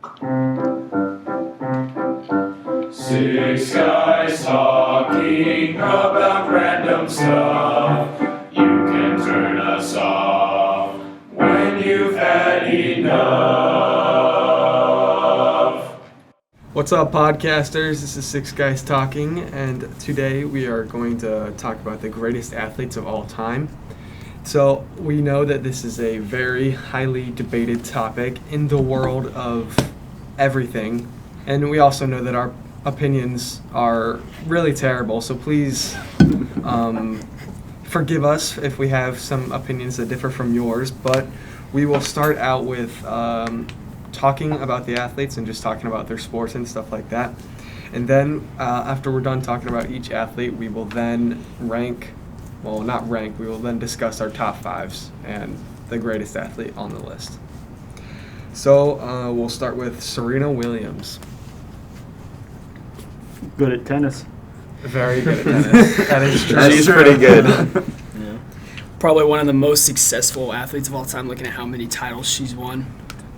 Six guys talking about random stuff. You can turn us off when you've had enough. What's up, podcasters? This is Six Guys Talking, and today we are going to talk about the greatest athletes of all time. So we know that this is a very highly debated topic in the world of everything, and we also know that our opinions are really terrible, so please forgive us if we have some opinions that differ from yours, but we will start out with talking about the athletes and just talking about their sports and stuff like that. And then after we're done talking about each athlete, we will then we will then discuss our top fives and the greatest athlete on the list. So we'll start with Serena Williams. Good at tennis. Very good at tennis. That is true. She's pretty good. Yeah. Probably one of the most successful athletes of all time, looking at how many titles she's won.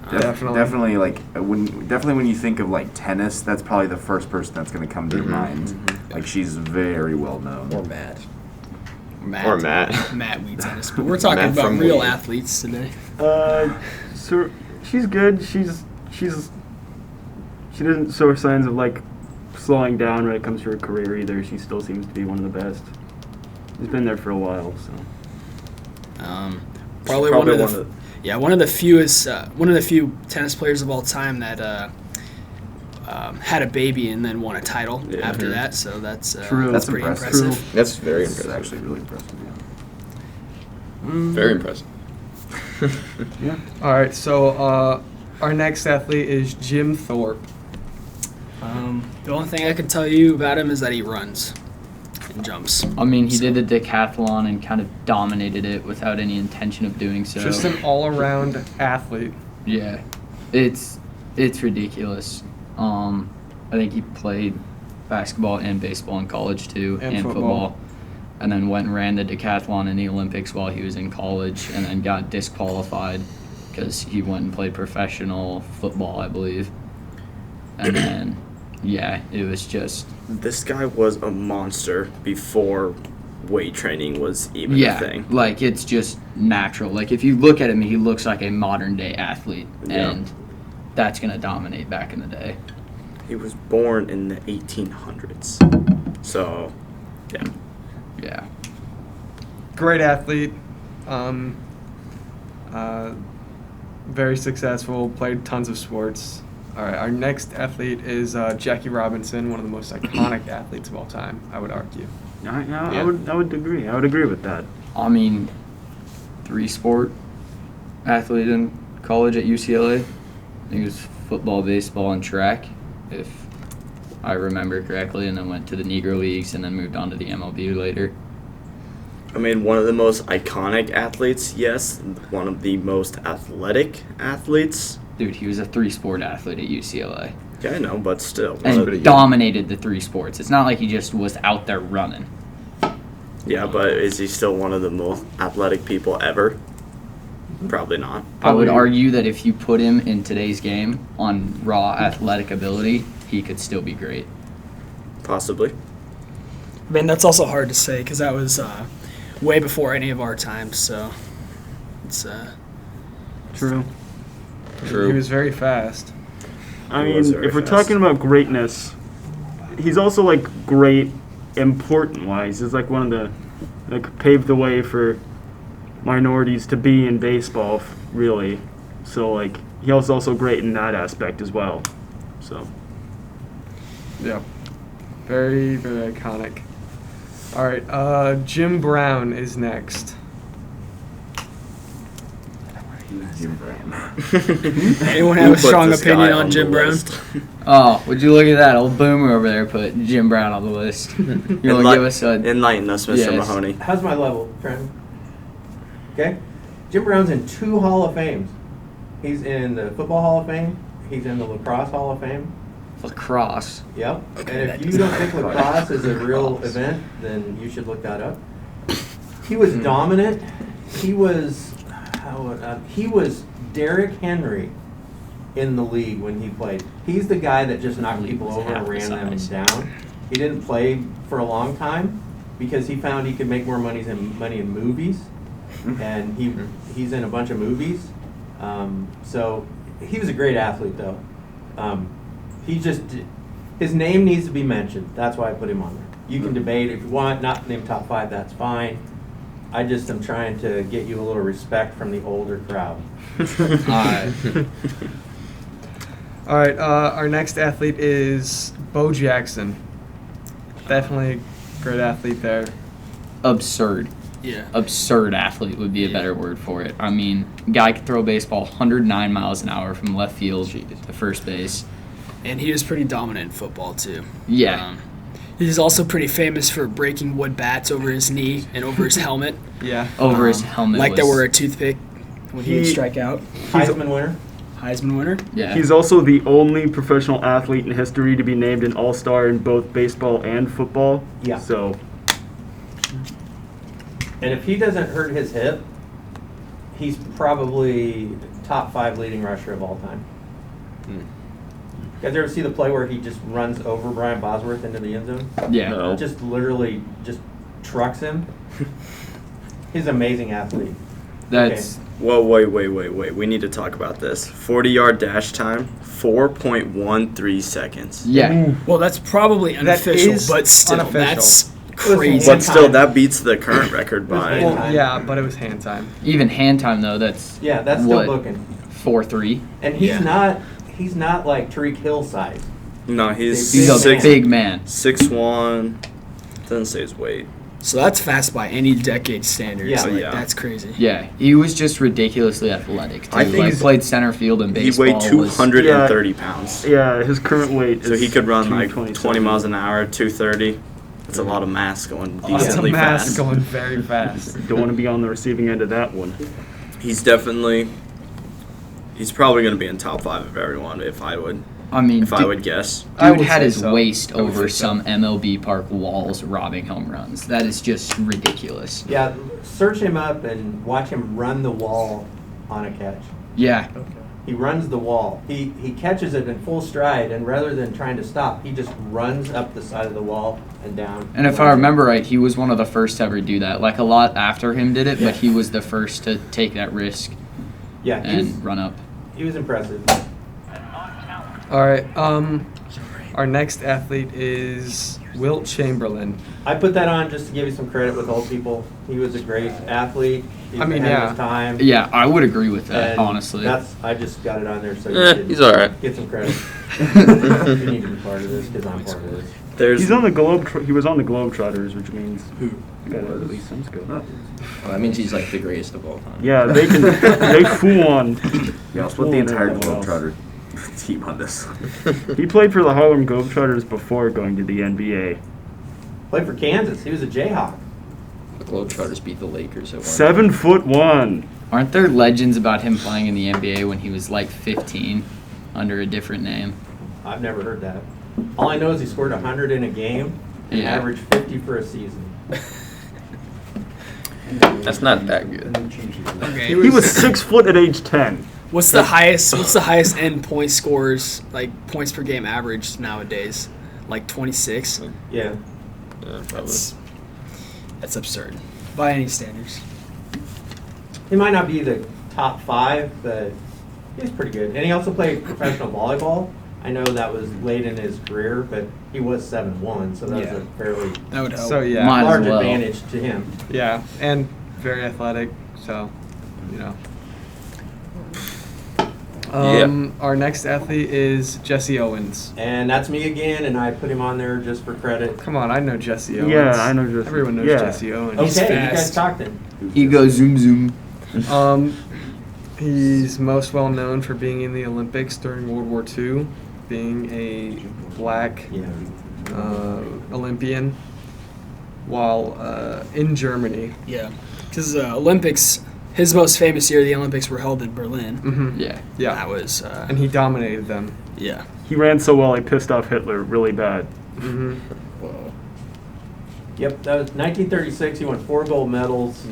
Definitely, when you think of like tennis, that's probably the first person that's going to come to your mind. Mm-hmm. Like, she's very well known. Or Matt. Matt Wii tennis. But we're talking about real athletes today. So she's good. She doesn't show signs of like slowing down when it comes to her career either. She still seems to be one of the best. She's been there for a while, so. Probably one of the few tennis players of all time that had a baby and then won a title after that. So that's True. That's pretty impressive. True. That's very It's impressive. actually really impressive, yeah. Very impressive. Yeah. All right, so our next athlete is Jim Thorpe. The only thing I can tell you about him is that he runs and jumps. I mean, he did the decathlon and kind of dominated it without any intention of doing so. Just an all-around athlete. Yeah, it's ridiculous. I think he played basketball and baseball in college too, And football. and then went and ran the decathlon in the Olympics while he was in college, and then got disqualified because he went and played professional football, I believe. And then, yeah, it was just This guy was a monster before weight training was even a thing. like it's just natural. Like if you look at him, he looks like a modern day athlete, Yeah. and that's gonna dominate back in the day. He was born in the 1800s. So, yeah. Yeah. Great athlete. Very successful. Played tons of sports. All right, our next athlete is Jackie Robinson, one of the most iconic athletes of all time, I would argue. I would agree. I would agree with that. I mean, 3-sport athlete in college at UCLA. I think it was football, baseball, and track, if I remember correctly, and then went to the Negro Leagues and then moved on to the MLB later. I mean, one of the most iconic athletes, yes. One of the most athletic athletes. Dude, he was a 3-sport athlete at UCLA. Yeah, I know, but still. And dominated the 3 sports. It's not like he just was out there running. Yeah, but is he still one of the most athletic people ever? Probably not. I would argue that if you put him in today's game on raw athletic ability, he could still be great. Possibly. I mean, that's also hard to say because that was way before any of our times. So it's True. True. He was very fast. I He mean, was very if we're fast. talking about greatness, he's also like great important wise. He's like one of the paved the way for minorities to be in baseball, really. So like he was also great in that aspect as well. So Yep. Very, very iconic. All right, Jim Brown is next. Jim Brown. anyone have a Who put strong this opinion guy on Jim the Brown? list? Oh, would you look at that? Old boomer over there put Jim Brown on the list. You want to give us a... Enlighten us, Mr. Yes. Mahoney. How's my level, friend? Okay? Jim Brown's in 2 Hall of Fames. He's in the Football Hall of Fame. He's in the Lacrosse Hall of Fame. Lacrosse. Yep. Okay, And that if you does don't not think quite- lacrosse is a real event, then you should look that up. He was dominant. He was Derrick Henry in the league when he played. He's the guy that just knocked people over and ran them down. He didn't play for a long time because he found he could make more money in movies, and he's in a bunch of movies. So he was a great athlete, though. His name needs to be mentioned. That's why I put him on there. You can debate if you want, not name top 5, that's fine. I just am trying to get you a little respect from the older crowd. All right, our next athlete is Bo Jackson. Definitely a great athlete there. Absurd. Yeah. Absurd athlete would be a better word for it. I mean, guy could throw a baseball 109 miles an hour from left field to first base. And he was pretty dominant in football, too. Yeah. He's also pretty famous for breaking wood bats over his knee and over his helmet. Yeah. Over his helmet. Like they were a toothpick when he'd strike out. Heisman winner. Heisman winner. Yeah. He's also the only professional athlete in history to be named an All-Star in both baseball and football. Yeah. So, And if he doesn't hurt his hip, he's probably top 5 leading rusher of all time. You guys ever see the play where he just runs over Brian Bosworth into the end zone? yeah. Just literally just trucks him. He's an amazing athlete. That's Whoa, wait. We need to talk about this. 40-yard dash time, 4.13 seconds. yeah. Well, that's probably unofficial, is but still, unofficial. that's Listen, crazy. But still, that beats the current record by. Well, Well, yeah, but it was hand time. Even hand time though, that's Yeah, that's still what, booking. 4.3. And he's not like Tariq Hill size. No, he's He's a Big big man. 6'1". Doesn't say his weight. So that's fast by any decade standards. Yeah. Like, Yeah. that's crazy. Yeah, he was just ridiculously athletic. Too. I think like he's- played center field in He baseball. weighed was- 230 pounds. yeah, his current weight So is he could run like 227. 20 miles an hour, 230. That's a lot of mass going Lots of decently mass fast. going very fast. Don't want to be on the receiving end of that one. He's probably going to be in top 5 of everyone if I would guess. I Dude would had say his so. waist I would over say so. some MLB park walls robbing home runs. That is just ridiculous. Yeah, search him up and watch him run the wall on a catch. Yeah, He runs the wall. He catches it in full stride, and rather than trying to stop, he just runs up the side of the wall and down. and if I remember right, he was one of the first to ever do that. Like a lot after him did it, Yeah. but he was the first to take that risk Yeah, and run up. he was impressive. All right. Our next athlete is Wilt Chamberlain. I put that on just to give you some credit with old people. He was a great athlete. He I mean, had yeah. his time. Yeah, I would agree with that, And honestly. I just got it on there so you He's all right. get some credit. You need to be part of this because I'm part of this. There's He was on the Globetrotters, which means got at least some skill. Well, that means he's like the greatest of all time. Yeah, they can. They fool on. Yeah, I'll split the entire everyone else. Globetrotter team on this. He played for the Harlem Globetrotters before going to the NBA. Played for Kansas. He was a Jayhawk. The Globetrotters beat the Lakers at one. 7'1". Aren't there legends about him playing in the NBA when he was like 15 under a different name? I've never heard that. All I know is he scored 100 in a game and Yeah. averaged 50 for a season. That's not that good. Okay. He was 6 foot at age 10. What's the highest end point scores, like points per game average nowadays? Like 26. Yeah. Yeah, probably. That's absurd by any standards. He might not be the top 5, but he's pretty good. And he also played professional volleyball. I know that was late in his career, but he was 7'1", so that Yeah. was a fairly That would help. So yeah, Might as large well. advantage to him. yeah, and very athletic. So, you know. Our next athlete is Jesse Owens. And that's me again, and I put him on there just for credit. Come on, I know Jesse Owens. Yeah, I know Jesse. Everyone knows Yeah. Jesse Owens. He's Okay, you guys fast. talked him. He goes zoom zoom. He's most well known for being in the Olympics during World War II, being a black Yeah. Olympian while in Germany. Yeah, because Olympics, his most famous year, the Olympics were held in Berlin. Mm-hmm. Yeah. Yeah, That was and he dominated them. yeah. He ran so well, he pissed off Hitler really bad. Mm-hmm. Yep, that was 1936. He won 4 gold medals.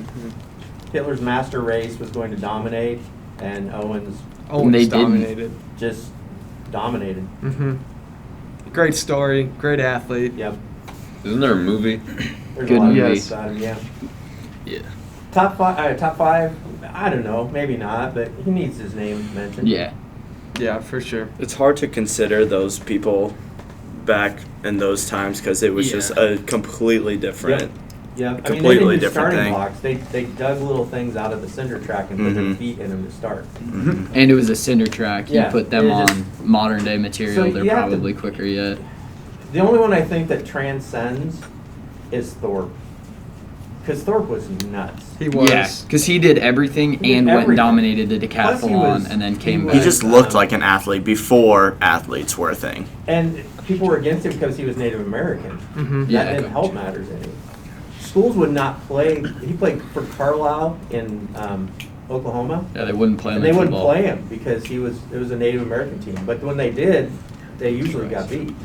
Hitler's master race was going to dominate, and Owens always They didn't. dominated. Just dominated. Hmm Great story, great athlete. Yep. Isn't there a movie? There's Good a lot movie. of movies about him, yeah. Yeah. Top five. I don't know, maybe not, but he needs his name mentioned. Yeah. Yeah, for sure. It's hard to consider those people back in those times because it was just a completely different. Yeah, I mean, they Completely didn't do different starting thing. blocks. They dug little things out of the cinder track and put their Mhm. feet in them to start. And it was a cinder track. You Yeah, put them it on just- modern day material, So they're you have to- probably quicker yet. The only one I think that transcends is Thorpe, because Thorpe was nuts. He was. Yeah, because he did everything He did and went and everything. dominated the Plus he decathlon was- and then he came was- He back. just looked like an athlete before athletes were a thing. And people were against him because he was Native American. Hmm Yeah, That didn't coach. help matters any. Schools would not play. He played for Carlisle in Oklahoma, Yeah, they wouldn't play him and they in wouldn't football. play him because it was a Native American team. But when they did, they usually got beat.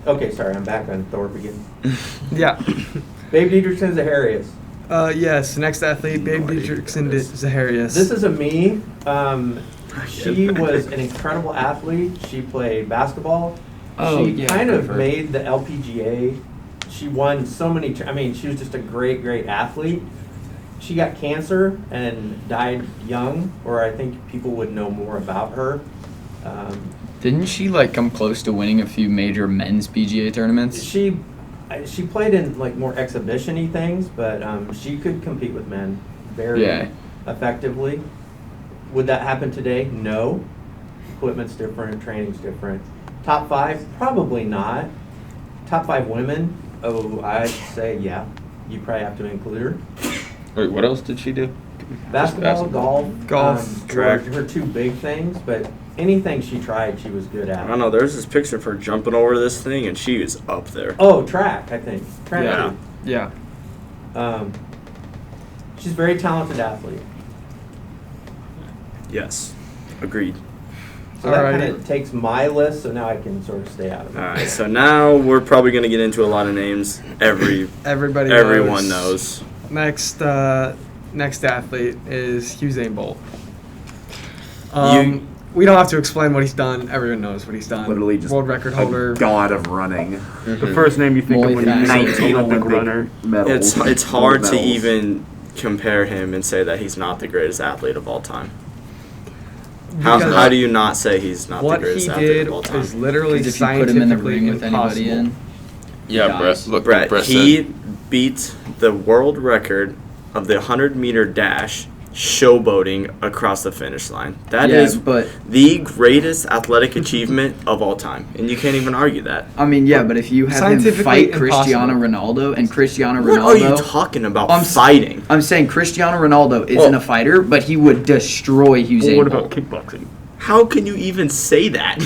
Okay, sorry, I'm back on Thorpe again. Yeah. Babe Dietrichson Zaharias. Yes, next athlete, Babe Dietrichson Zaharias. This is a me. She was an incredible athlete. She played basketball. Oh, She yeah, kind I've of heard. made the LPGA. She won so many. I mean, she was just a great, great athlete. She got cancer and died young, or I think people would know more about her. Didn't she like come close to winning a few major men's PGA tournaments? She played in like more exhibition-y things, but she could compete with men very Yeah. effectively. Would that happen today? No. Equipment's different, training's different. Top five? Probably not. Top five women? Oh, I'd say yeah. You probably have to include her. Wait, what else did she do? Basketball, golf, Golf, were her two big things, but anything she tried, she was good I at. don't know. There's this picture of her jumping over this thing, and she is up there. Oh, track, I think. Track. Yeah. too. Yeah. She's a very talented athlete. Yes, agreed. So that Alrighty. kind of takes my list, so now I can sort of stay out of it. All right, so now we're probably going to get into a lot of names. Everybody Everyone knows. Next athlete is Usain Bolt. You- We don't have to explain what he's done. Everyone knows what he's done. Literally just world record holder. a god of running. The first name you think of when you think 19 of Olympic Olympic runner. medals. It's hard gold to medals. even compare him and say that he's not the greatest athlete of all time. How Because do you not say he's not the what greatest he athlete did of all time? is literally 'Cause if you put him in the scientifically ring with anybody impossible. in, Yeah, Guys. Brett. Look, Brett, Brett he said. beat the world record of the 100-meter dash showboating across the finish line. That Yeah, is but- the greatest athletic achievement of all time, and you can't even argue that. I mean, yeah, but if you have him Scientifically fight Cristiano impossible. Ronaldo and Cristiano What are you Ronaldo, talking about I'm fighting? I'm saying Cristiano Ronaldo isn't Well- a fighter, but he would destroy Usain Well, what Bolt. about kickboxing? How can you even say that?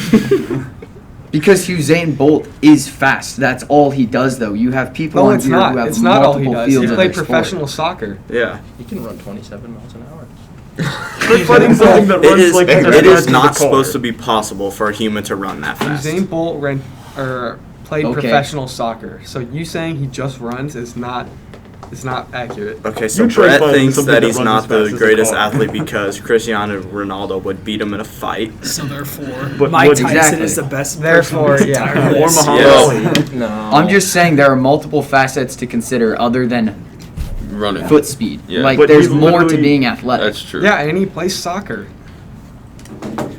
Because Usain Bolt is fast. That's all he does, though. You have people No, on it's here not. who have It's not all he multiple does. He fields of played their sport. professional soccer. Yeah. He can run 27 miles an hour. We're fighting something that It runs is, like it as is fast as not a car. supposed to be possible for a human to run that fast. Usain Bolt played Okay. professional soccer. So you saying he just runs is not accurate. Okay, so You try Brett finding thinks something that that he's runs not as the fast as a greatest car. athlete because Cristiano Ronaldo would beat him in a fight. So therefore, But Mike what- Tyson Exactly. is the best. Therefore, person on the yeah. entire Or list. Muhammad Yes. Ali. No. I'm just saying there are multiple facets to consider other than running. foot speed. Yeah. Like, But there's he's more to literally- being athletic. That's true. Yeah, and he plays soccer.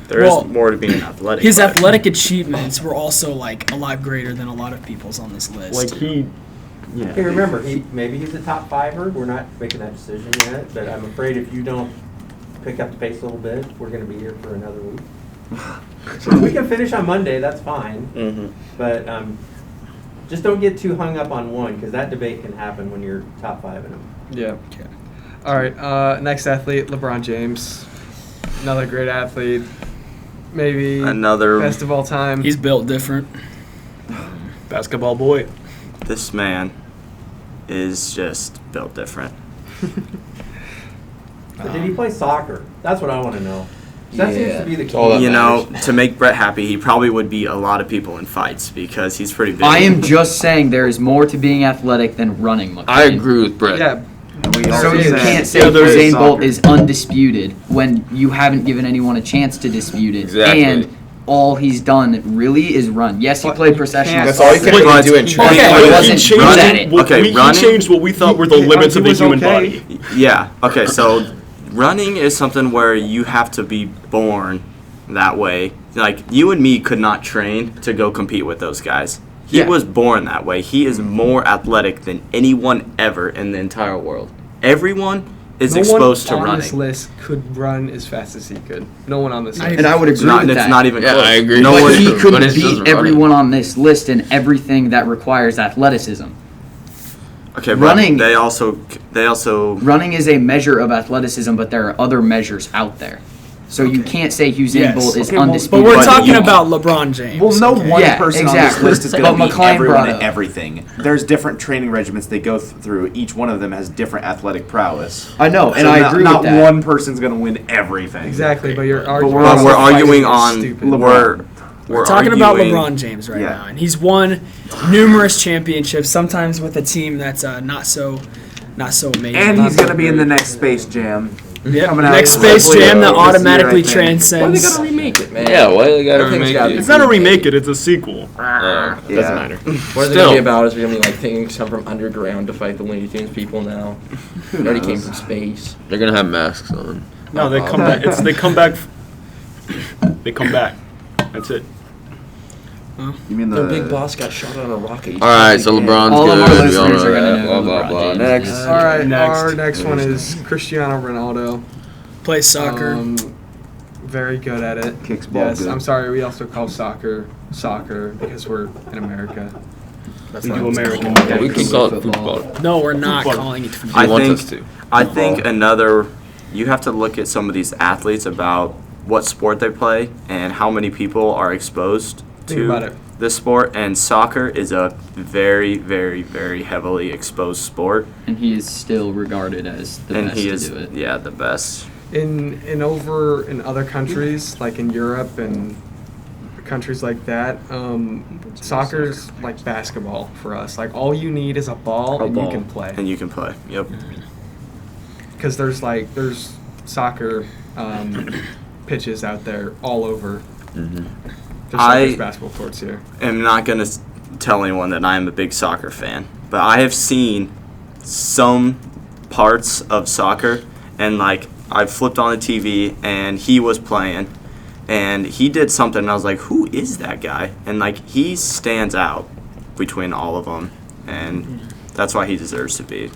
There is Well, more to being athletic. His but- athletic achievements were also like a lot greater than a lot of people's on this list. Like he, yeah. Okay, remember, maybe he's a top fiver. We're not making that decision yet, but I'm afraid if you don't pick up the pace a little bit, we're going to be here for another week. We can finish on Monday, that's fine, Mhm. but just don't get too hung up on one, because that debate can happen when you're top five in them. Yeah. All right. Next athlete, LeBron James. Another great athlete. Maybe Another. best of all time. He's built different. Basketball boy. This man is just built different. But did he play soccer? That's what I want to know. That seems to be the all that key. You know, to make Brett happy, he probably would beat a lot of people in fights because he's pretty big. I am just saying there is more to being athletic than running. I McLean. agree with Brett. Yeah. And we he So also you said- can't say Yeah, there's Usain Bolt soccer. is undisputed when you haven't given anyone a chance to dispute it. Exactly. And all he's done really is run. Yes, he But played you professional can't- That's all you soccer. can really But- do in track. Okay, But he he wasn't changed good at it. Okay, he running- changed what we thought were the he- limits he of the was human okay. body. Yeah. Okay. So running is something where you have to be born that way. Like you and me could not train to go compete with those guys. He Yeah. was born that way. He is more athletic than anyone ever in the entire world. Everyone is exposed to no one on running. this list could run as fast as he could. No one on this list. And I would It's agree not, with it's that. not even Yeah, close. I agree. No But one. he But couldn't it's just beat running. everyone on this list in everything that requires athleticism. Okay, running- But they also. Running is a measure of athleticism, but there are other measures out there. So you can't say Usain Yes. Bolt is Okay, well, undisputed. But we're But talking you- about LeBron James. Well, no okay? one Yeah, person on exactly. this list is But going to beat McLean everyone brought at up- everything. There's different training regimens they go through. Each one of them has different athletic prowess. I know, and So I not, agree not with that. one person's going to win everything. Exactly, but you're But arguing. we're But also we're fighting arguing is on. stupid. We're talking about arguing- LeBron James right Yeah. now, and he's won numerous championships. Sometimes with a team that's not so amazing. And he's going to be in the next Space Jam. Yep. coming out Next hopefully Space Jam that this year, automatically I think. Why they transcends. gotta remake it, man? Yeah, why they gotta Everything's remake gotta it? be It's not a remake it, it's a sequel. Yeah. Doesn't matter. What is it gonna be about? Is it gonna be like things come from underground to fight the Looney Tunes people now? It already came from space. They're gonna have masks on. No, they come back. They come back. They come back. That's it. You mean The big boss got shot on a rocket. All right, so LeBron's All of good. our We all listeners know are gonna that. know Blah blah LeBron blah. James. Next. All right, Next. our next one is Cristiano Ronaldo. Plays soccer. Very good at it. Kicks ball Yes, good. I'm sorry. We also call soccer because we're in America. That's We not do what it's American. called. Yeah, we can call it Football. football. No, we're not Football. calling it. I He wants think- us to. I think another, you have to look at some of these athletes about what sport they play and how many people are exposed Think about to it. this sport. And soccer is a very, very, very heavily exposed sport, And he is still regarded as the and best he to is do it. yeah the best. In other countries, like in Europe and countries like that, soccer's like basketball for us. Like all you need is a ball and you can play. And you can play. Yep. Because there's soccer pitches out there all over. Mhm. Just like there's basketball courts here. I'm not gonna tell anyone that I am a big soccer fan, but I have seen some parts of soccer, and like I flipped on the TV and he was playing, and he did something, and I was like, "Who is that guy?" And like he stands out between all of them, and that's why he deserves to be.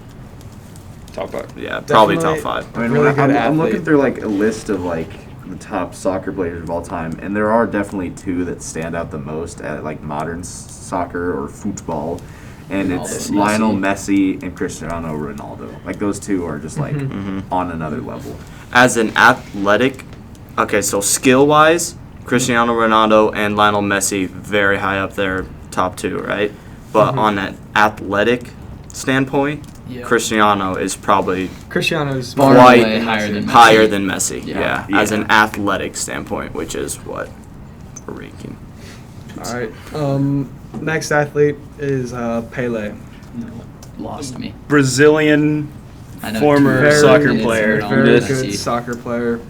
Top five. Yeah, probably top Definitely. five. I mean, Really when good I'm looking athlete. through like a list of like the top soccer players of all time, and there are definitely two that stand out the most at like modern soccer or football, and it's Ronaldo. Lionel Messi and Cristiano Ronaldo. Like those two are just like Mhm. on another level. As an athletic, okay, so skill wise, Cristiano Ronaldo and Lionel Messi very high up there, top two, right? But on an athletic standpoint, Yeah. Cristiano is probably Cristiano's Far and Quite away higher than Messi. higher than Messi. Yeah. Yeah, as Yeah. an athletic standpoint, which is what we're ranking. All right. Next athlete is Pele. Lost me. Brazilian I know Former two soccer minutes player. Ronaldo, Very Messi. good soccer player.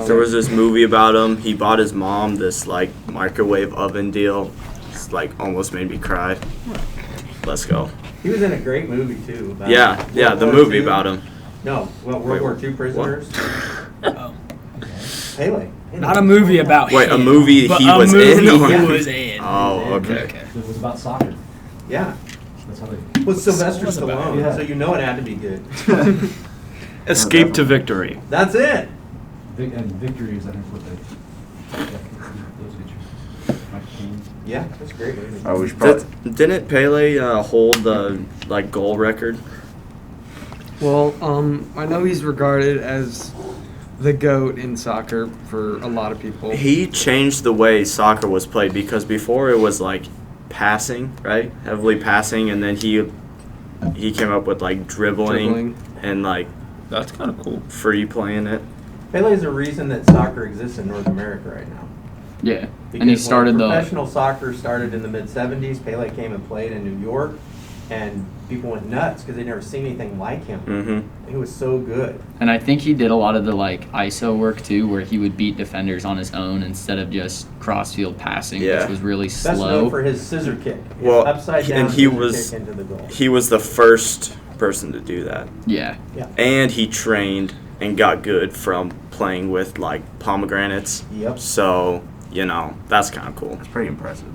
There was this movie about him. He bought his mom this like microwave oven deal. It's like almost made me cry. Let's go. He was in a great movie too. About Yeah, World the War movie II. about him. No, well, World War II prisoners. Oh. Pele. Not a movie about Wait, him, a movie but he a was movie in, or- he was in. Oh, okay. It was about soccer. Yeah. That's how they. With Sylvester was about Stallone, it. so you know it had to be good. Escape to Victory. That's it. And victory is, I think, what they. Those pictures. Mike Caine. Yeah, that's a great movie. I wish probably. Didn't Pele hold the like goal record? Well, I know he's regarded as the GOAT in soccer for a lot of people. He changed the way soccer was played because before it was like passing, right? Heavily passing, and then he came up with like dribbling. And like That's kind of cool. free playing it. Pele is the reason that soccer exists in North America right now. Yeah, Because and he started when the. professional soccer started in the mid '70s. Pele came and played in New York, and people went nuts because they'd never seen anything like him. Mm-hmm. He was so good. And I think he did a lot of the ISO work too, where he would beat defenders on his own instead of just cross-field passing, Yeah. which was really Best known slow. for his scissor kick. His Well, upside down and he scissor was- kick into the goal. He was the first person to do that. Yeah. And he trained and got good from playing with pomegranates. Yep. So, that's kind of cool. That's pretty impressive.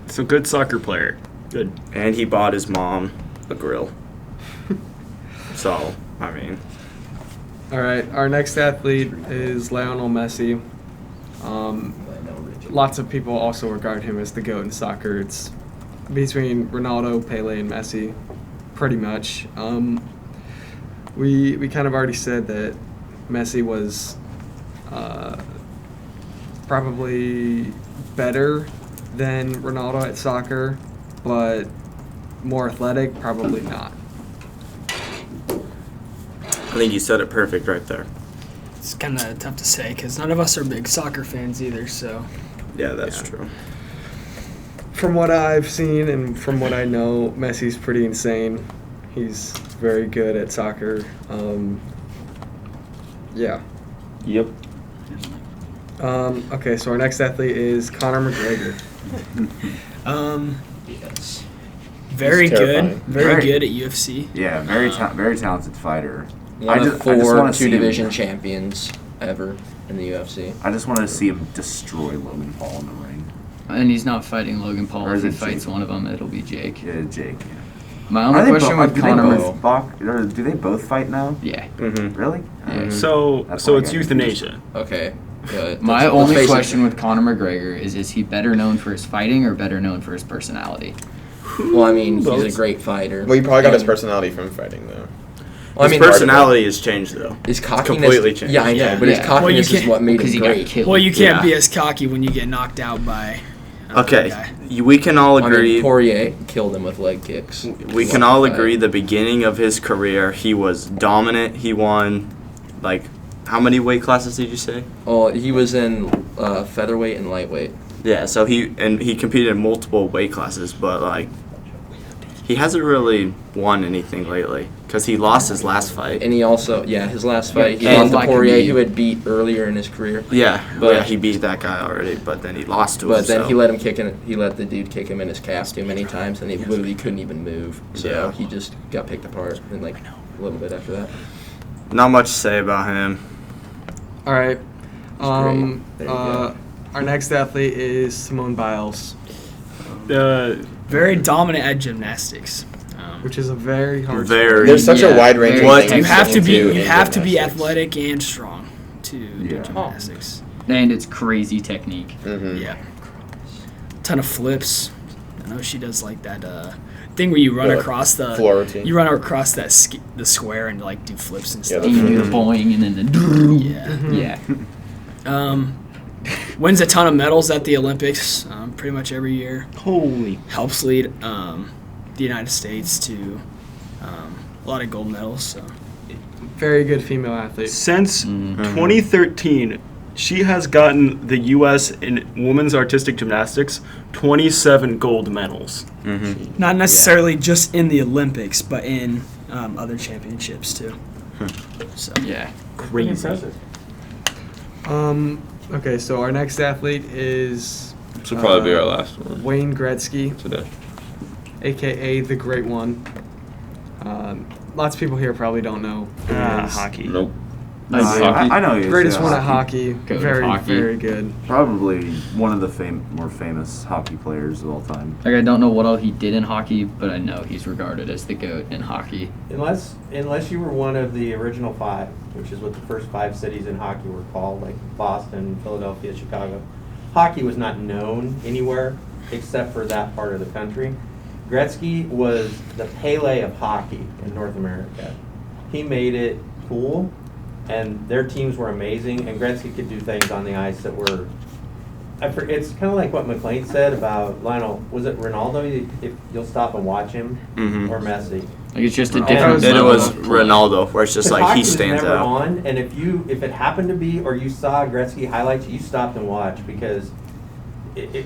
So good soccer player. Good. And he bought his mom a grill. So, I mean, All right, our next athlete is Lionel Messi. Lots of people also regard him as the GOAT in soccer. It's between Ronaldo, Pele, and Messi, pretty much. We kind of already said that Messi was probably better than Ronaldo at soccer, but more athletic, probably not. I think you said it perfect right there. It's kind of tough to say because none of us are big soccer fans either. So Yeah, that's true. From what I've seen and from what I know, Messi's pretty insane. He's very good at soccer. Yeah. Yep. Okay, so our next athlete is Conor McGregor. Yes. very He's good, terrifying. very good at UFC. Yeah, very talented fighter. One I of just 4 wanna see him- two-division champions ever in the UFC. I just wanted to see him destroy Logan Paul in the ring. And he's not fighting Logan Paul. Or If is he it fights Jake? one of them, it'll be Jake. Yeah, Jake. Yeah. My only question with do Conor they McGregor. both do they both fight now? Mm-hmm. Really? Yeah. So That's so why I it's got euthanasia. Okay. Good. My Let's only face it. question with Conor McGregor is he better known for his fighting or better known for his personality? Well, I mean, he's a Both. great fighter. Well, he probably got his And- personality from fighting, though. Well, I His mean, part of personality has changed, though. it- His cockiness. completely changed. Yeah, I know, Yeah. but his Yeah. cockiness Well, you is can't- what made Because him he got great. killed. Well, you can't Yeah. be as cocky when you get knocked out by. another Okay, guy. we can all I mean, agree. Poirier killed him with leg kicks. We can all agree the beginning of his career, he was dominant. He won, how many weight classes did you say? Oh, he was in featherweight and lightweight. Yeah, so he competed in multiple weight classes, but he hasn't really won anything lately because he lost his last fight. And he also, his last fight, he And lost to like Poirier, Khabib. who had beat earlier in his career. Yeah, But- he beat that guy already, but then he lost to him. But then so. he let the dude kick him in his calf too many times, and he literally couldn't even move. So Yeah. he just got picked apart in a little bit after that. Not much to say about him. All right. There you go. Our next athlete is Simone Biles, Very dominant at gymnastics. which is a very hard. Very. There's such a Yeah. wide range. What- of You have to be too in be gymnastics. athletic and strong to do Yeah. gymnastics. And it's crazy technique. Mhm. Yeah. Ton of flips. I know she does that thing where you run The across the floor routine. You run across the square and do flips and Yeah, stuff. And you do the boing and then the Yeah. yeah. Wins a ton of medals at the Olympics, pretty much every year. holy. Helps lead the United States to a lot of gold medals. So Very good female athlete. Since Mm-hmm. 2013, she has gotten the U.S. in women's artistic gymnastics 27 gold medals. Mm-hmm. not necessarily just in the Olympics, but in other championships too. So Yeah. Crazy. Impressive. Okay, so our next athlete is This will probably be our last one Wayne Gretzky, today. aka the Great One. Lots of people here probably don't know who he is. Hockey. Nope. I know he is. Greatest yeah. one at hockey. Good Very, hockey. very good. Probably one of the more famous hockey players of all time. I don't know what all he did in hockey, but I know he's regarded as the GOAT in hockey. Unless you were one of the original 5, which is what the first 5 cities in hockey were called, like Boston, Philadelphia, Chicago. Hockey was not known anywhere except for that part of the country. Gretzky was the Pele of hockey in North America. He made it cool, and their teams were amazing, and Gretzky could do things on the ice that were... It's kind of like what McLean said about Lionel. Was it Ronaldo? If you'll stop and watch him, Mhm. or Messi. It's just a Ronaldo. different And it level was of play. Ronaldo, where it's just Because he hockey was stands never out. on, and if it happened to be, or you saw Gretzky highlights, you stopped and watched because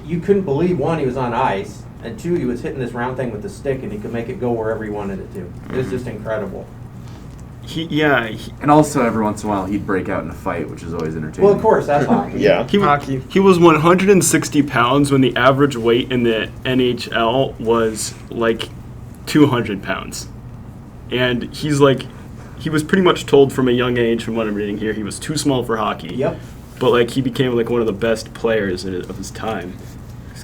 you couldn't believe, one, he was on ice, And two, he was hitting this round thing with the stick, and he could make it go wherever he wanted it to. It was just incredible. And also every once in a while he'd break out in a fight, which is always entertaining. Well, of course, that's hockey. Yeah. Hockey. He was 160 pounds when the average weight in the NHL was like 200 pounds. And he was pretty much told from a young age, from what I'm reading here, he was too small for hockey. Yep. But like he became like one of the best players of his time.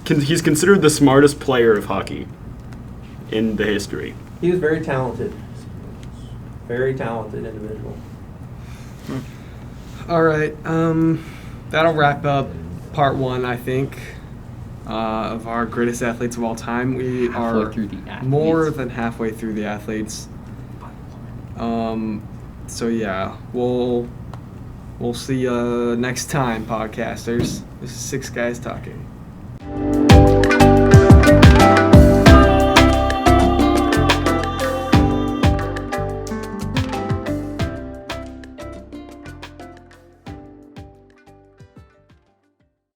He's considered the smartest player of hockey in the history. He was very talented. Very talented individual. All right. That'll wrap up part one, I think, of our greatest athletes of all time. We Halfway are through the athletes. more than halfway through the athletes. So yeah, we'll see you next time, podcasters. This is Six Guys Talking.